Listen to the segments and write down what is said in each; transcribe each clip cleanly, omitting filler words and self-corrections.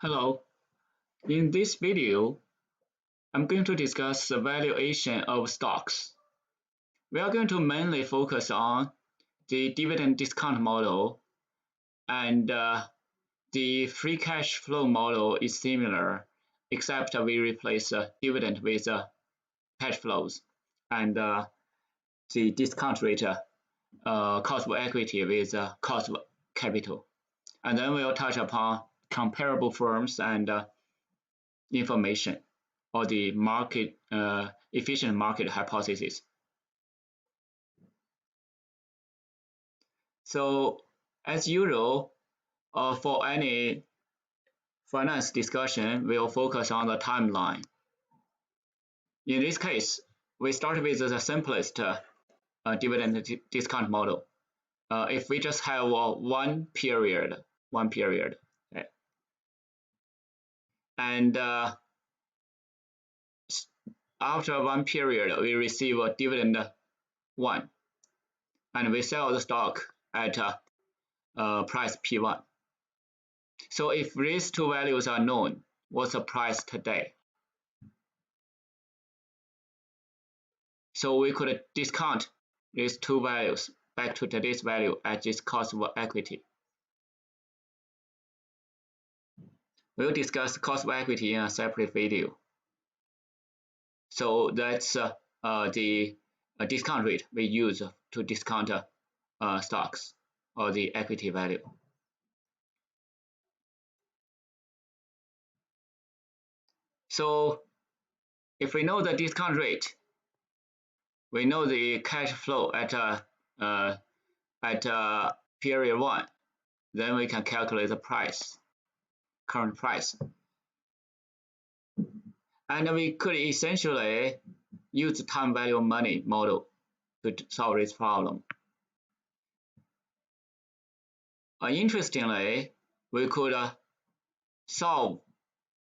Hello, in this video, I'm going to discuss the valuation of stocks. We are going to mainly focus on the dividend discount model, and the free cash flow model is similar, except we replace dividend with cash flows, and the discount rate, cost of equity with cost of capital. And then we'll touch upon comparable firms and information or the market efficient market hypothesis. So as usual, for any finance discussion, we'll focus on the timeline. In this case, we start with the simplest dividend discount model. If we just have one period, okay. And after one period, we receive a dividend 1, and we sell the stock at price P1. So if these two values are known, what's the price today? So we could discount these two values back to today's value at this cost of equity. We'll discuss cost of equity in a separate video. So that's the discount rate we use to discount stocks or the equity value. So if we know the discount rate, we know the cash flow at period 1, then we can calculate the price, current price. And we could essentially use the time value of money model to solve this problem. Interestingly, we could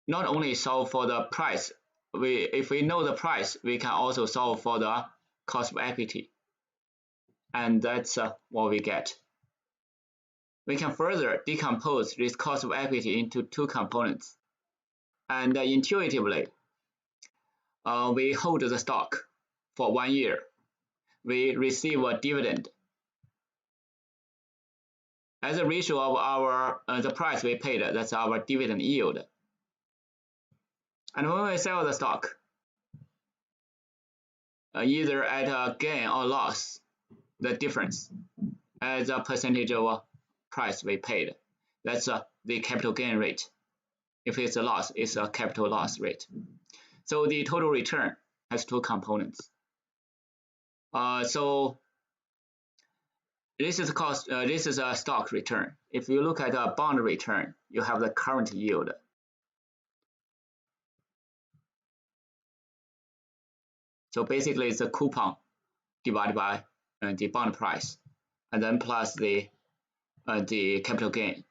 not only solve for the price, if we know the price, we can also solve for the cost of equity. And that's what we get. We can further decompose this cost of equity into two components. And intuitively, we hold the stock for 1 year. We receive a dividend. As a ratio of our the price we paid, that's our dividend yield. And when we sell the stock, either at a gain or loss, the difference as a percentage of price we paid, that's the capital gain rate. If it's a loss, it's a capital loss rate. So the total return has two components. So this is cost. This is a stock return. If you look at a bond return, you have the current yield. So basically, it's a coupon divided by the bond price, and then plus the capital gain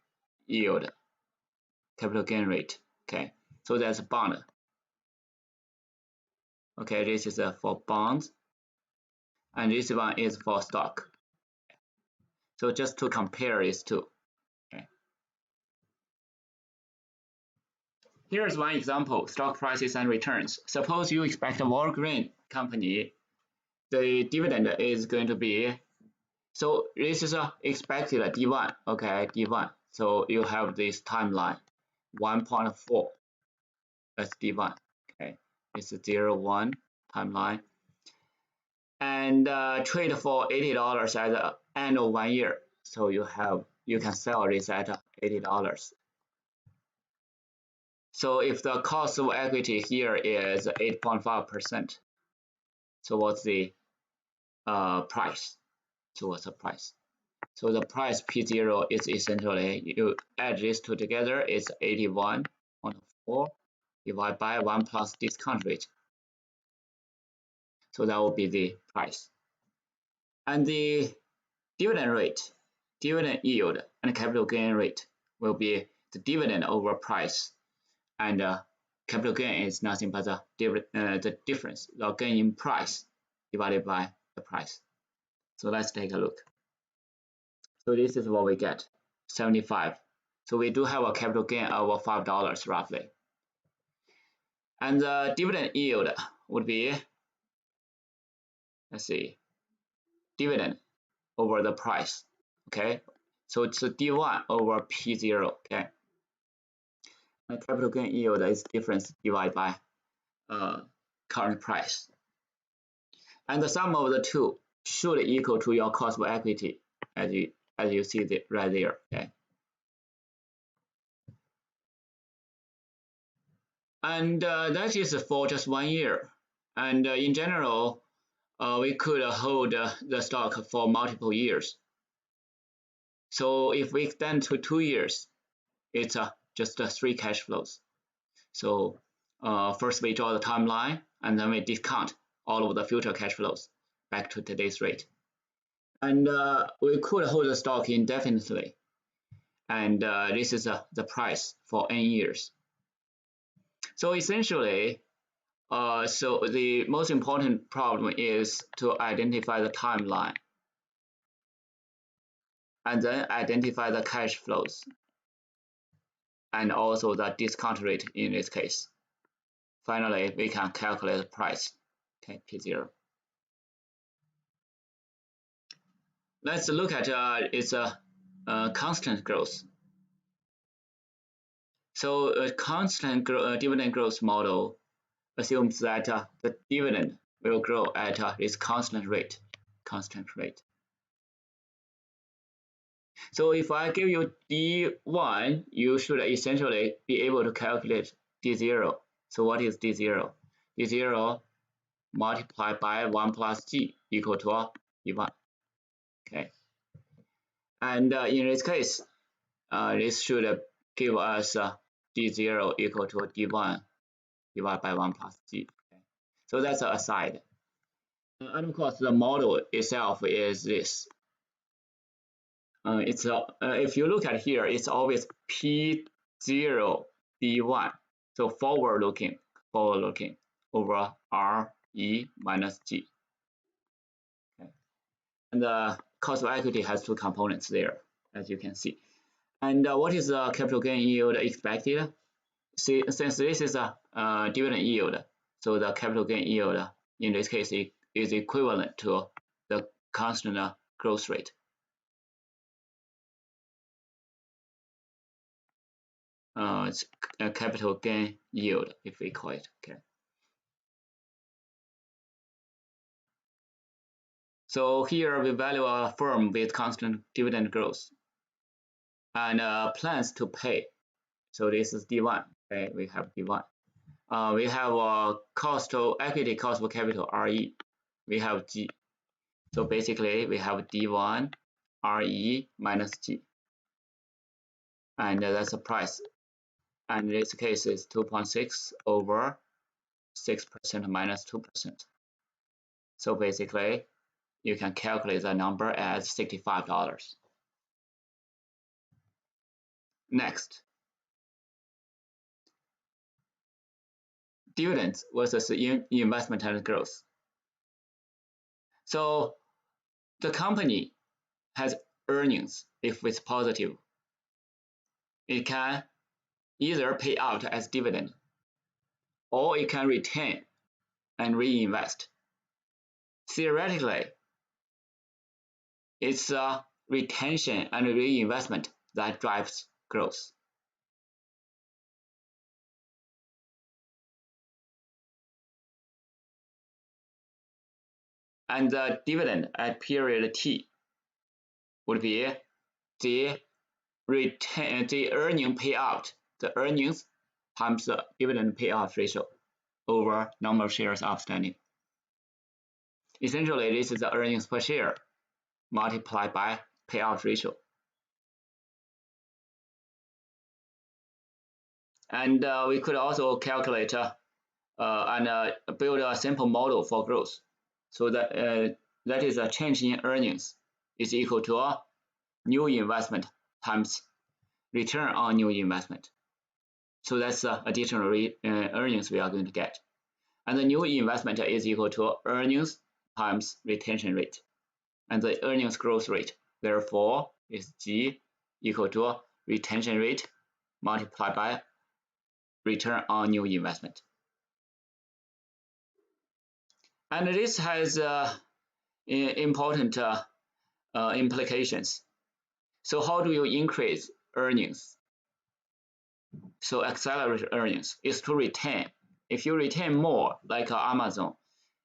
yield, capital gain rate. Okay, so that's a bond. Okay, this is for bonds, and this one is for stock. So just to compare these two. Okay. Here's one example: stock prices and returns. Suppose you expect a Walgreens company, the dividend is going to be, so this is expected D1, okay, D1. So you have this timeline, 1.4, that's D1, okay. It's a 0, 1 timeline. And trade for $80 at the end of 1 year. So you can sell this at $80. So if the cost of equity here is 8.5%, so what's the price? So what's the price? So the price P0 is essentially, you add these two together, it's 81.4 divided by 1 plus discount rate. So that will be the price. And the dividend rate, dividend yield, and capital gain rate will be the dividend over price. And capital gain is nothing but the difference, the gain in price divided by the price. So let's take a look. So this is what we get, 75 So we do have a capital gain of $5 roughly. And the dividend yield would be, let's see, dividend over the price, okay? So it's D1 over P0, okay? And capital gain yield is difference divided by current price. And the sum of the two should equal to your cost of equity, as you see right there, okay? And that is for just 1 year. And in general, we could hold the stock for multiple years. So if we extend to 2 years, it's just 3 cash flows. So first we draw the timeline, and then we discount all of the future cash flows back to today's rate. And we could hold the stock indefinitely. And this is the price for n years. So essentially, so the most important problem is to identify the timeline and then identify the cash flows and also the discount rate in this case. Finally, we can calculate the price, okay, P0. Let's look at its constant growth. So a constant dividend growth model assumes that the dividend will grow at this constant rate. So if I give you D1, you should essentially be able to calculate D0. So what is D0? D0 multiplied by 1 plus G equal to D1. Okay. And in this case, this should give us D0 equal to D1 divided by 1 plus G. Okay. So that's an aside. And of course, the model itself is this. If you look at here, it's always P0 D1. So forward-looking over RE minus G. Okay. And the cost of equity has 2 components there, as you can see. And what is the capital gain yield expected? See, since this is a dividend yield, so the capital gain yield in this case is equivalent to the constant growth rate. It's a capital gain yield, if we call it. Okay. So here we value a firm with constant dividend growth and plans to pay. So this is D1. Okay, we have D1. We have cost of equity, cost of capital RE. We have G. So basically we have D1 RE minus G. And that's the price. And in this case is 2.6 over 6% minus 2%. So basically, you can calculate the number as $65. Next, dividends versus investment and growth. So the company has earnings if it's positive. It can either pay out as dividend or it can retain and reinvest. Theoretically, it's retention and reinvestment that drives growth. And the dividend at period T would be the earning payout, the earnings times the dividend payout ratio over number of shares outstanding. Essentially, this is the earnings per share multiplied by payout ratio. And we could also calculate and build a simple model for growth. So that is a change in earnings is equal to a new investment times return on new investment. So that's the additional earnings we are going to get. And the new investment is equal to earnings times retention rate. And the earnings growth rate, therefore, is G equal to retention rate multiplied by return on new investment. And this has important implications. So how do you increase earnings? So accelerate earnings is to retain. If you retain more, like Amazon,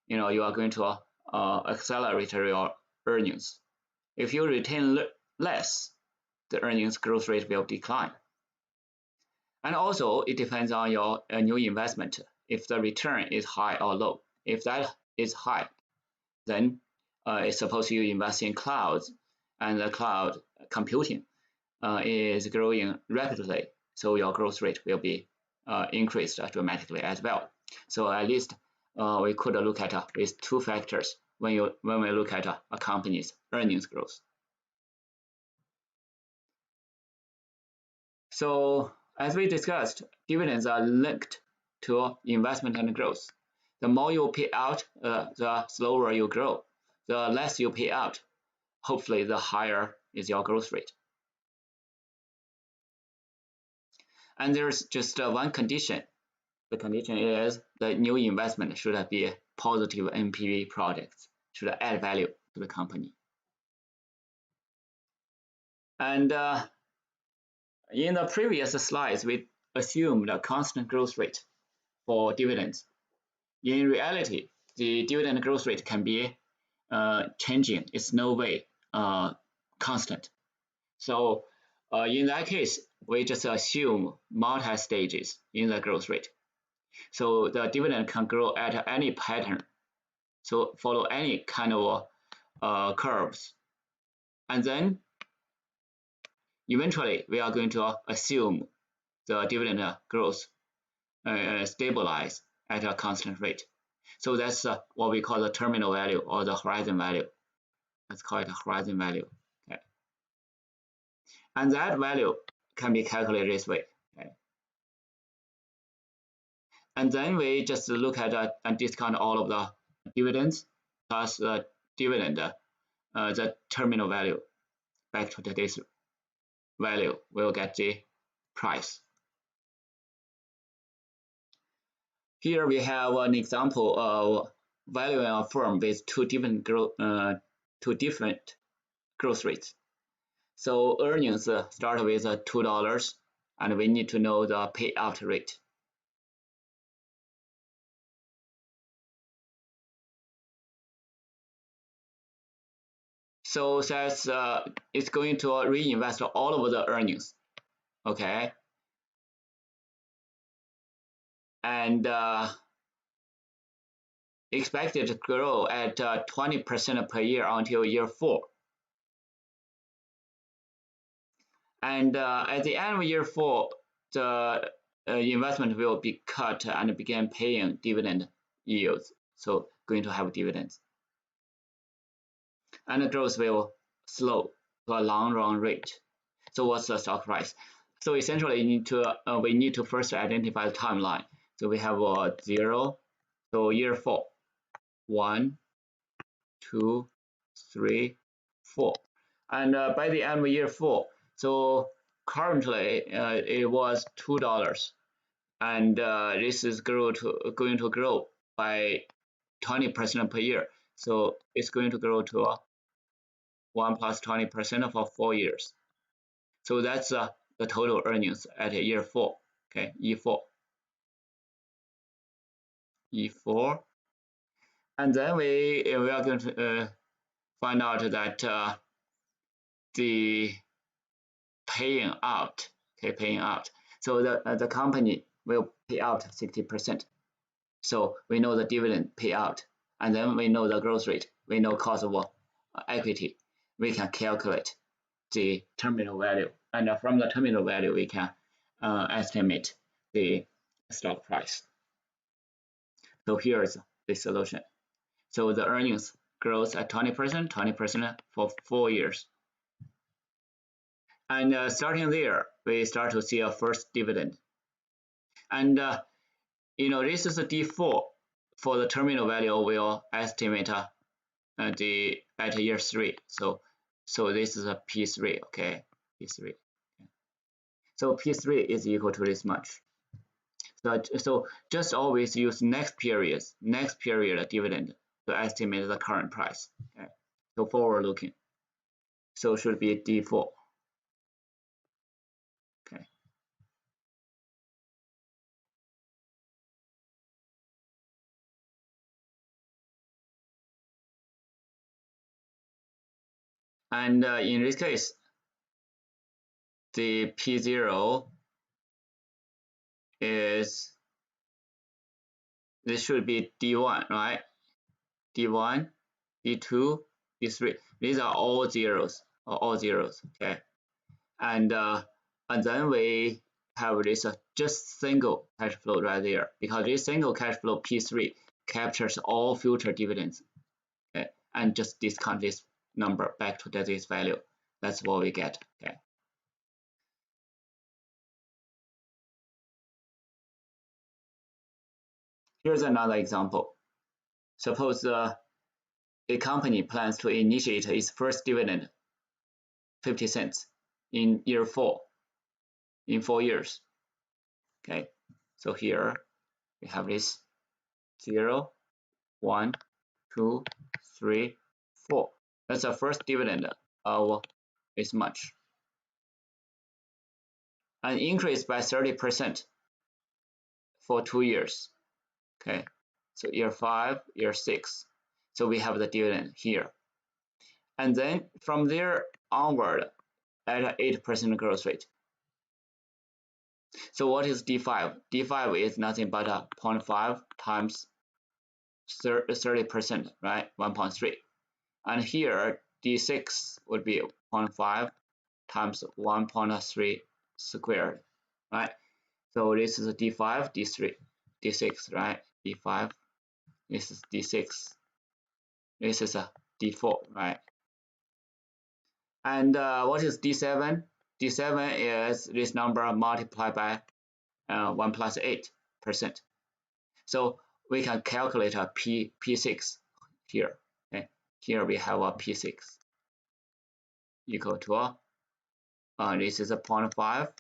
you are going to accelerate your earnings. If you retain less, the earnings growth rate will decline. And also, it depends on your new investment. If the return is high or low. If that is high, then suppose you invest in clouds, and the cloud computing is growing rapidly, so your growth rate will be increased dramatically as well. So at least we could look at these two factors when we look at a company's earnings growth. So as we discussed, dividends are linked to investment and growth. The more you pay out, the slower you grow. The less you pay out, hopefully the higher is your growth rate. And there's just one condition. The condition is the new investment should be positive NPV projects, should add value to the company. And in the previous slides, we assumed a constant growth rate for dividends. In reality, the dividend growth rate can be changing. It's no way constant. So in that case, we just assume multi-stages in the growth rate. So the dividend can grow at any pattern. So follow any kind of curves. And then eventually we are going to assume the dividend growth stabilize at a constant rate. So that's what we call the terminal value or the horizon value. Let's call it a horizon value. Okay. And that value can be calculated this way. Okay. And then we just look at and discount all of the dividends plus the dividend, the terminal value back to today's value. We'll get the price. Here we have an example of valuing a firm with two different growth rates. So earnings start with $2, and we need to know the payout rate. So that's it's going to reinvest all of the earnings, okay? And expected to grow at 20% per year until year 4. And at the end of year 4, the investment will be cut and begin paying dividend yields. So going to have dividends. And the growth will slow to a long run rate. So what's the stock price? So essentially we need to first identify the timeline. So we have 0, so year 4, 1, 2, 3, 4. And by the end of year 4, so currently it was $2, and this is going to grow by 20% per year. So it's going to grow to 1 plus 20% for 4 years. So that's the total earnings at year 4. Okay, E4. E4. And then we are going to find out that the paying out. So the company will pay out 60%. So we know the dividend payout, and then we know the growth rate. We know cost of equity. We can calculate the terminal value, and from the terminal value, we can estimate the stock price. So here's the solution. So the earnings grows at 20%, 20% for 4 years. And starting there, we start to see a first dividend. And this is a D4 for the terminal value. We'll estimate at year 3. So this is a P3, okay, P3. So P3 is equal to this much. So just always use next period dividend to estimate the current price. Okay. So forward looking. So it should be D4. Okay. And in this case, the P0 is, this should be D1, right? D1, D2, D3. These are all zeros, okay? And then we have this just single cash flow right there, because this single cash flow P3 captures all future dividends, okay? And just discount this number back to this value. That's what we get, okay? Here's another example. Suppose a company plans to initiate its first dividend, 50 cents, in year 4, in 4 years. Okay, so here we have this 0, 1, 2, 3, 4. That's the first dividend of this much. An increase by 30% for 2 years. Okay, so year 5, year 6. So we have the dividend here. And then from there onward at an 8% growth rate. So what is D5? D5 is nothing but a 0.5 times 30%, right? 1.3. And here D6 would be 0.5 times 1.3 squared, right? So this is a D5, D3, D6, right? D5, this is D6, this is a D4, right? And what is D7? D7 is this number multiplied by 1 plus 8%. So we can calculate a P6 here. Okay? Here we have a P6 equal to this is a 0.5,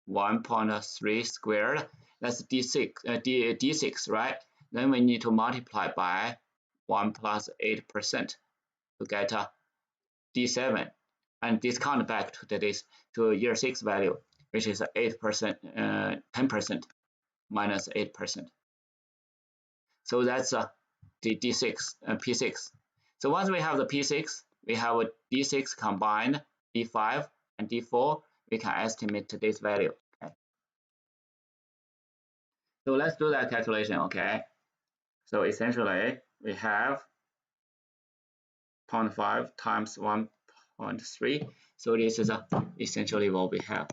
1.3 squared. That's D6, right? Then we need to multiply by 1 plus 8% to get a D7, and discount back to this to year 6 value, which is 8%, 10% minus 8%. So that's the D6, P6. So once we have the P6, we have a D6 combined, D5 and D4, we can estimate this value. Okay. So let's do that calculation, okay? So essentially, we have 0.5 times 1.3. So this is essentially what we have.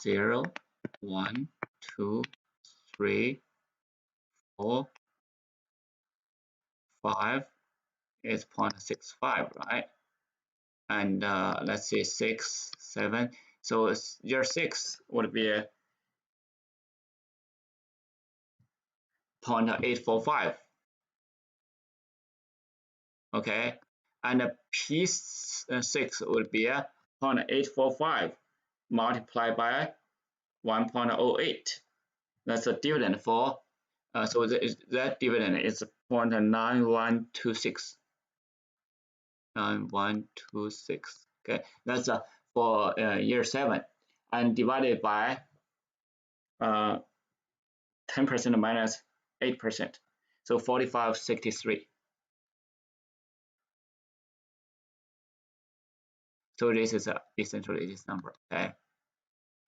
0, 1, 2, 3, 4, 5 is 0.65, right? And let's say 6, 7. So year 6 would be 0.845. Okay, and P6 would be 0.845 multiplied by 1.08. That's a dividend for, so that dividend is 0.9126. 9126. Okay, that's for year 7, and divided by 10% minus 8%, so 45.63. So this is essentially this number, okay?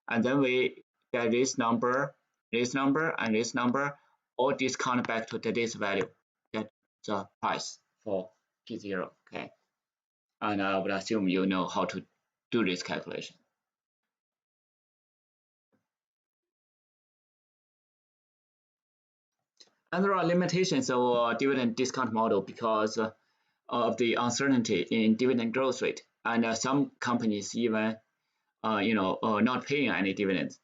And then we get this number, and this number, all discount back to today's value, get the price for P0, okay? And I would assume you know how to do this calculation. And there are limitations of dividend discount model because of the uncertainty in dividend growth rate, and some companies even not paying any dividends.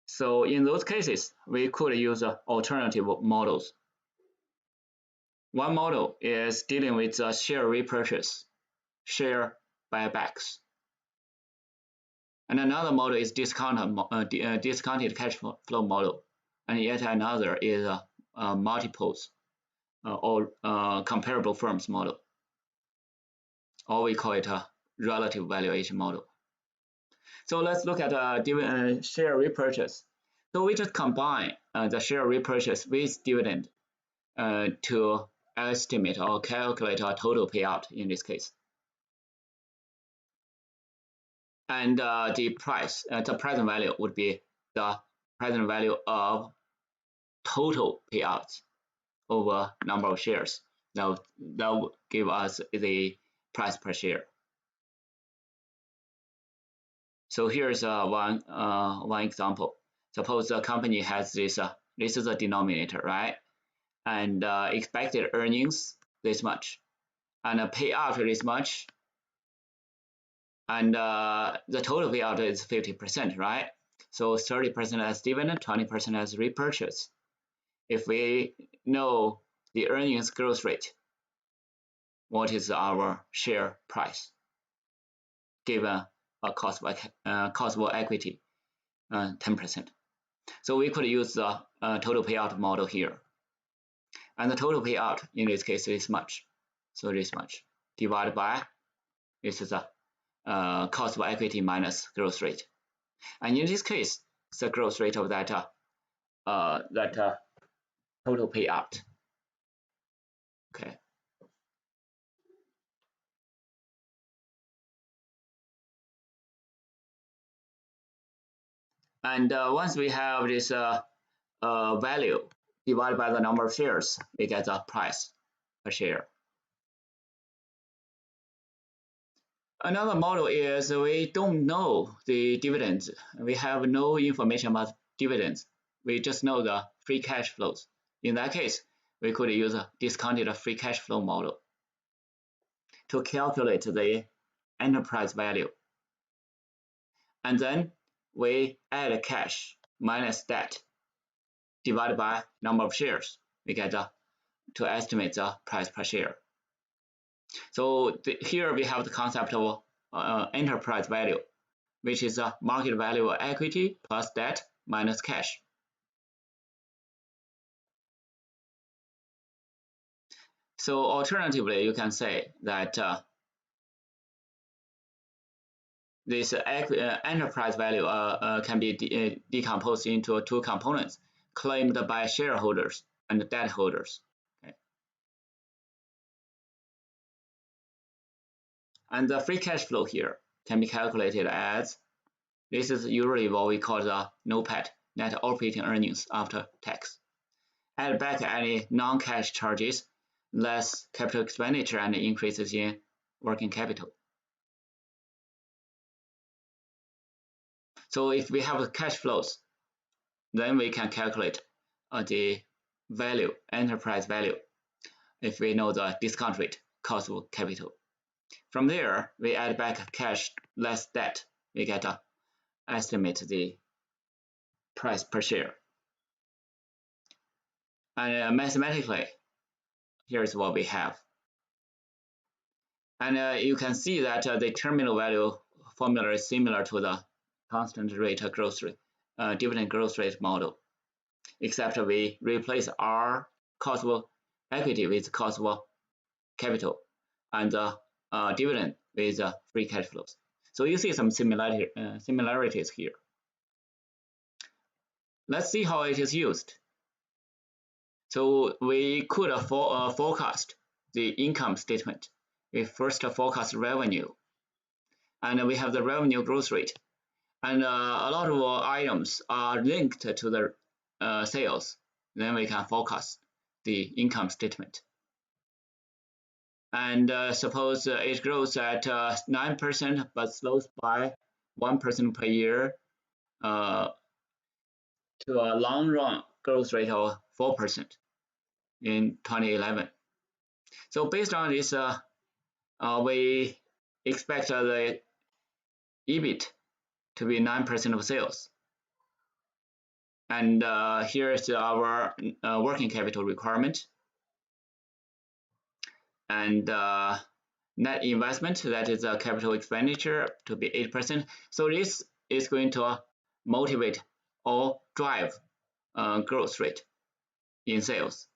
So in those cases, we could use alternative models. One model is dealing with share repurchase, share buybacks. And another model is discounted cash flow model, and yet another is multiples or comparable firms model, or we call it a relative valuation model. So let's look at share repurchase. So we just combine the share repurchase with dividend to estimate or calculate our total payout in this case. And the present value would be the present value of total payouts over number of shares. That will give us the price per share. So here's one example. Suppose the company has this is a denominator, right? And expected earnings this much, and a payout this much, and the total payout is 50%, right? So 30% as dividend, 20% as repurchase. If we know the earnings growth rate, what is our share price given a cost of equity 10%? So we could use the total payout model here. And the total payout in this case is much. So this much divided by this is a cost of equity minus growth rate. And in this case, the growth rate of that total payout. Okay. And once we have this value divided by the number of shares, we get the price per share. Another model is we don't know the dividends. We have no information about dividends. We just know the free cash flows. In that case, we could use a discounted free cash flow model to calculate the enterprise value. And then we add cash minus debt divided by number of shares. We get to estimate the price per share. So here we have the concept of enterprise value, which is the market value of equity plus debt minus cash. So alternatively, you can say that this enterprise value can be decomposed into two components claimed by shareholders and debt holders. Okay. And the free cash flow here can be calculated as, this is usually what we call the NOPAT, net operating earnings after tax. Add back any non-cash charges, less capital expenditure and increases in working capital. So if we have cash flows, then we can calculate the value, enterprise value, if we know the discount rate, cost of capital. From there, we add back cash less debt. We get to estimate the price per share. And mathematically, here's what we have. And you can see that the terminal value formula is similar to the constant rate growth rate, dividend growth rate model, except we replace our cost of equity with cost of capital, and the dividend with free cash flows. So you see some similarities here. Let's see how it is used. So we could forecast the income statement. We first forecast revenue, and we have the revenue growth rate. And a lot of items are linked to the sales. Then we can forecast the income statement. And suppose it grows at 9% but slows by 1% per year to a long run growth rate of 4% in 2011. So based on this, we expect the EBIT to be 9% of sales. And here is our working capital requirement. And net investment, that is a capital expenditure, to be 8%. So this is going to motivate or drive growth rate in sales.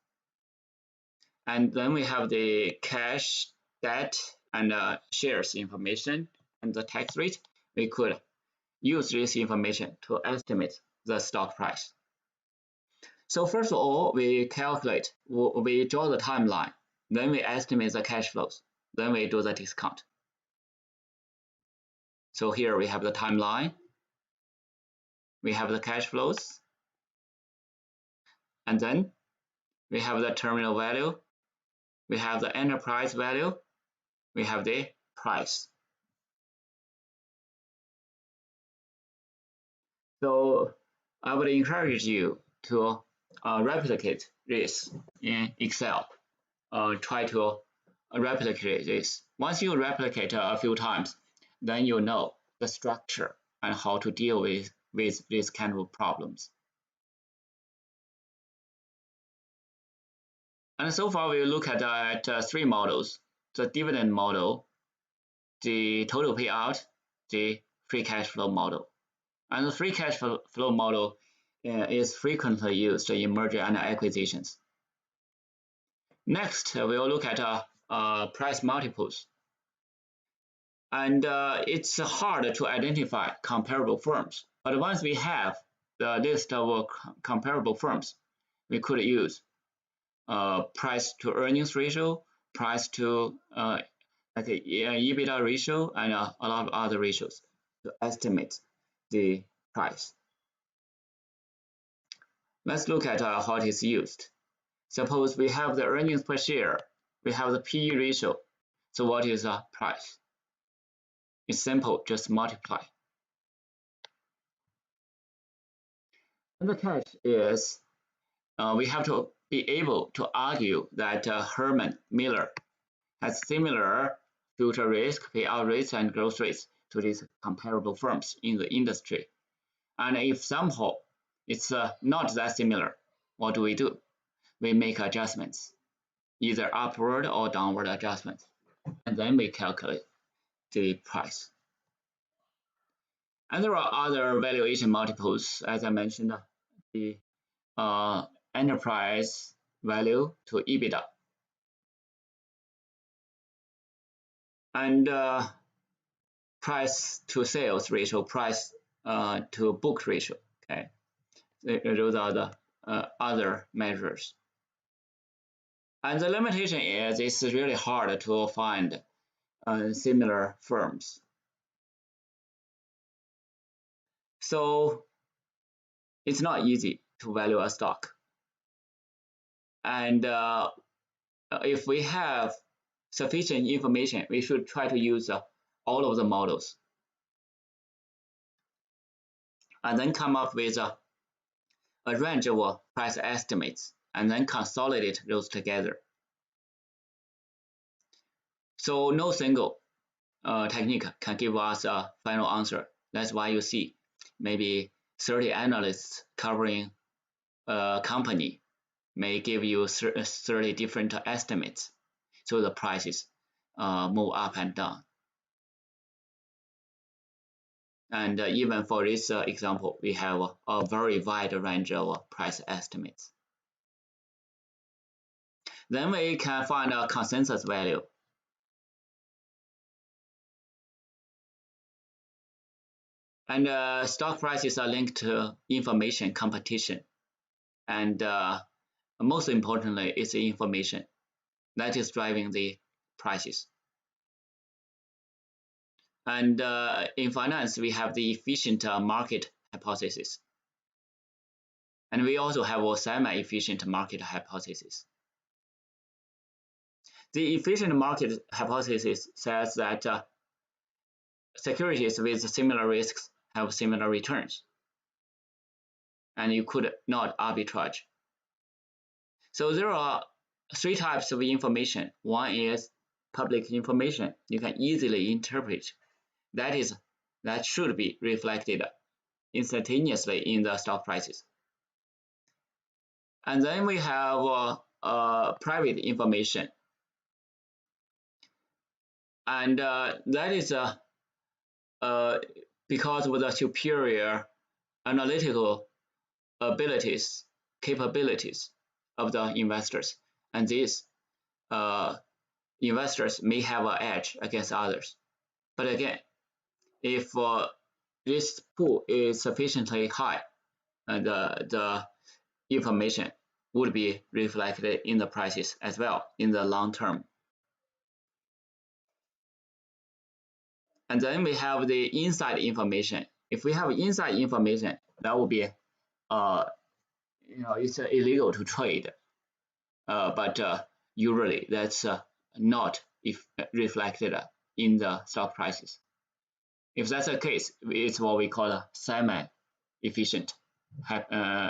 And then we have the cash, debt, and shares information and the tax rate. We could use this information to estimate the stock price. So first of all, we calculate, we draw the timeline, then we estimate the cash flows, then we do the discount. So here we have the timeline, we have the cash flows, and then we have the terminal value, we have the enterprise value, we have the price. So I would encourage you to replicate this in Excel. Try to replicate this. Once you replicate a few times, then you know the structure and how to deal with these kind of problems. And so far we look at three models: the dividend model, the total payout, the free cash flow model. And the free cash flow model is frequently used in merger and acquisitions. Next, we'll look at price multiples. And it's hard to identify comparable firms. But once we have the list of comparable firms, we could use price to earnings ratio, price to EBITDA ratio, and a lot of other ratios to estimate the price. Let's look at how it is used. Suppose we have the earnings per share, we have the PE ratio. So what is the price? It's simple, just multiply. And the catch is we have to be able to argue that Herman Miller has similar future risk, payout rates, and growth rates to these comparable firms in the industry. And if somehow it's not that similar, what do? We make adjustments, either upward or downward adjustments, and then we calculate the price. And there are other valuation multiples, as I mentioned, the enterprise value to EBITDA, and price to sales ratio, price to book ratio. Okay, those are the other measures. And the limitation is it's really hard to find similar firms. So it's not easy to value a stock. And if we have sufficient information, we should try to use all of the models and then come up with a range of price estimates and then consolidate those together. So no single technique can give us a final answer. That's why you see maybe 30 analysts covering a company may give you 30 different estimates. So the prices move up and down. And even for this example, we have a very wide range of price estimates. Then we can find a consensus value. And stock prices are linked to information competition. And most importantly, it's the information that is driving the prices. And in finance, we have the efficient market hypothesis. And we also have a semi-efficient market hypothesis. The efficient market hypothesis says that securities with similar risks have similar returns, and you could not arbitrage. So there are three types of information. One is public information. You can easily interpret. That should be reflected instantaneously in the stock prices. And then we have private information. And that is uh, because of the superior analytical capabilities of the investors, and these uh, investors may have an edge against others. But again, if this pool is sufficiently high, the information would be reflected in the prices as well in the long term. And then we have the inside information. If we have inside information, that would be it's illegal to trade. But usually that's not if reflected in the stock prices. If that's the case, it's what we call a semi-efficient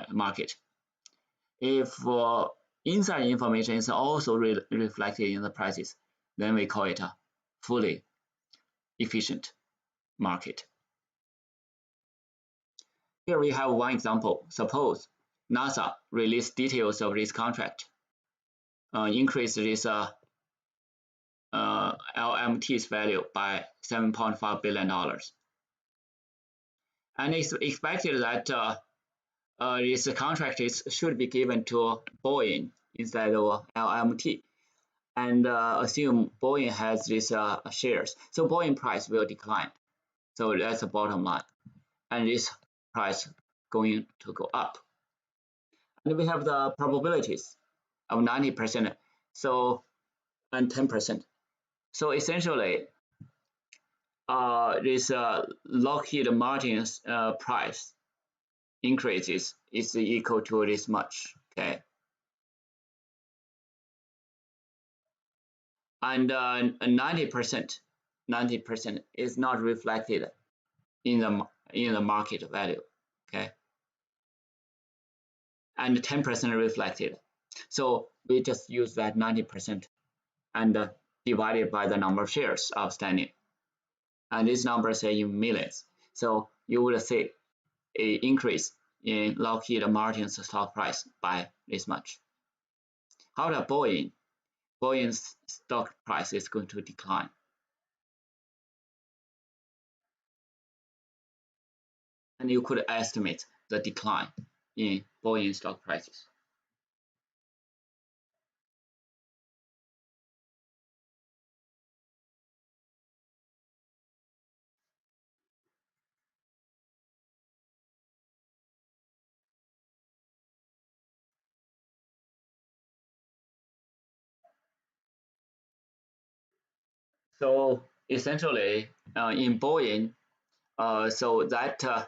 market. If inside information is also reflected in the prices, then we call it a fully efficient market. Here we have one example. Suppose NASA released details of this contract, increase this LMT's value by $7.5 billion. And it's expected that this contract should be given to Boeing instead of LMT. And assume Boeing has these shares. So Boeing price will decline. So that's the bottom line. And this price going to go up. And we have the probabilities of 90%. So and 10%. So essentially, this Lockheed Martin's price increases is equal to this much. Okay. And 90% is not reflected in the market value. Okay. And 10% reflected. So we just use that 90% and divided by the number of shares outstanding. And these numbers are in millions. So you would see an increase in Lockheed Martin's stock price by this much. How about Boeing? Boeing's stock price is going to decline. And you could estimate the decline in Boeing stock prices. So essentially, in Boeing, so that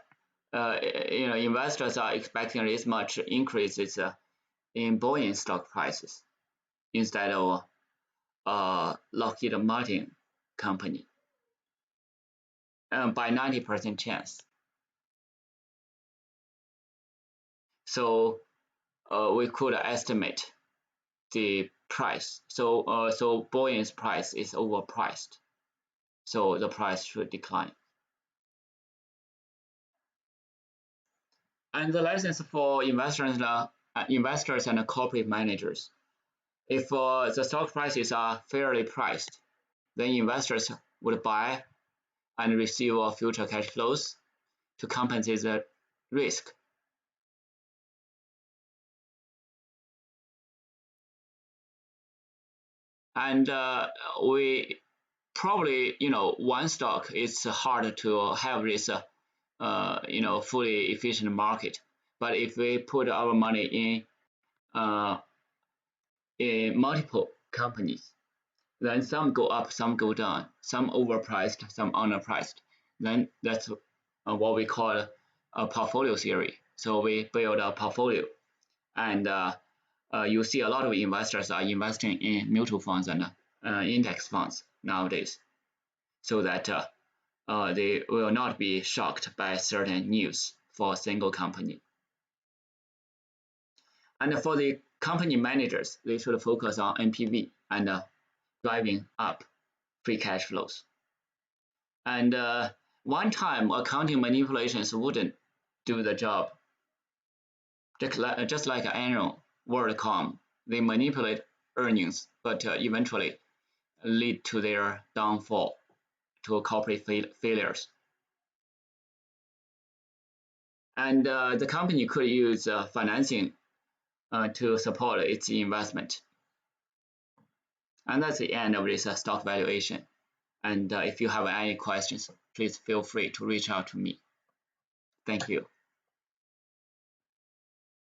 investors are expecting this much increases in Boeing stock prices instead of Lockheed Martin company by 90% chance. So we could estimate the price. So Boeing's price is overpriced. So the price should decline. And the license for investors and corporate managers. If the stock prices are fairly priced, then investors would buy and receive future cash flows to compensate the risk. And we probably, one stock is hard to have this, fully efficient market. But if we put our money in multiple companies, then some go up, some go down, some overpriced, some underpriced. Then that's what we call a portfolio theory. So we build a portfolio, and you see a lot of investors are investing in mutual funds and index funds nowadays, so that they will not be shocked by certain news for a single company. And for the company managers, they should focus on NPV and driving up free cash flows. And one-time accounting manipulations wouldn't do the job. Just like Enron, WorldCom, they manipulate earnings, but eventually lead to their downfall, to corporate failures. And the company could use financing to support its investment. And that's the end of this stock valuation. And if you have any questions, please feel free to reach out to me. Thank you.